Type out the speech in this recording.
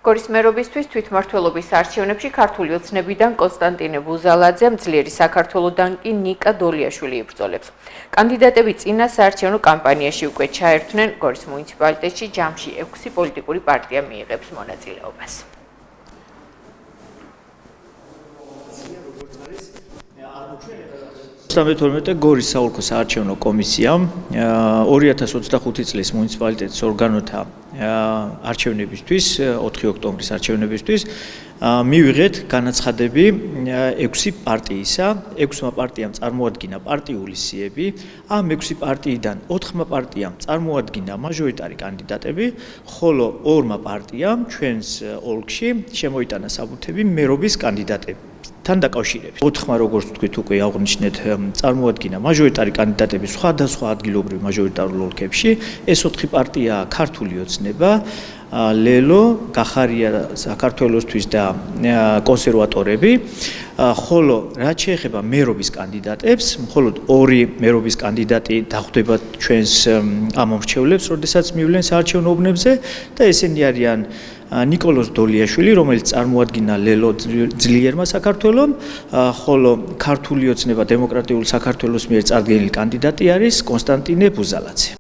გორის მერობისთვის თვითმმართველობის არჩევნებში ქართული ოცნებიდან კონსტანტინე ბუზალაძე, ძლიერი საქართველოდან კი ნიკა დოლიაშვილი იბრძოლებს. კანდიდატები წინა საარჩევნო კამპანიაში უკვე ჩაერთვნენ. გორის მუნიციპალიტეტში ჯამში 6 პოლიტიკური პარტია მიიღებს მონაწილეობას. გორის საოლქო საარჩევნო კომისიამ 2025 წლის მუნიციპალიტეტის ორგანოთა არჩევნებისთვის 4 ოქტომბრის არჩევნებისთვის მივიღეთ განაცხადები 6 პარტიისა. 6 პარტიამ წარმოადგინა პარტიული სიები. ამ 6 პარტიიდან 4 პარტიამ წარმოადგინა მაჟორიტარი კანდიდატები, ხოლო 2 პარტიამ ჩვენს ოლქში შემოიტანა საბუთები მერობის კანდიდატები. თან დაკავშირებით 4 როგორც თქვით უკვე აღნიშნეთ წარმოადგინა მაჟორიტარი კანდიდატები სხვადასხვა ადგილობრივ მაჟორიტარულ ოლქებში. ეს 4 პარტია ქართული ოცნება, ლელო, გახარია საქართველოსთვის და კონსერვატორები, ხოლო რაც შეეხება მერობის კანდიდატებს, მხოლოდ 2 მერობის კანდიდატი დახვდება ჩვენს ამომრჩევლებს, როდესაც მივლენ საარჩევნო უბნებზე და ესენი არიან ნიკოლოზ დოლიაშვილი, რომელიც წარმოადგინა ლელო ძლიერმა საქართველომ, ხოლო ქართული ოცნება დემოკრატიული საქართველოს მიერ წარდგენილი კანდიდატი არის კონსტანტინე ბუზალაძე.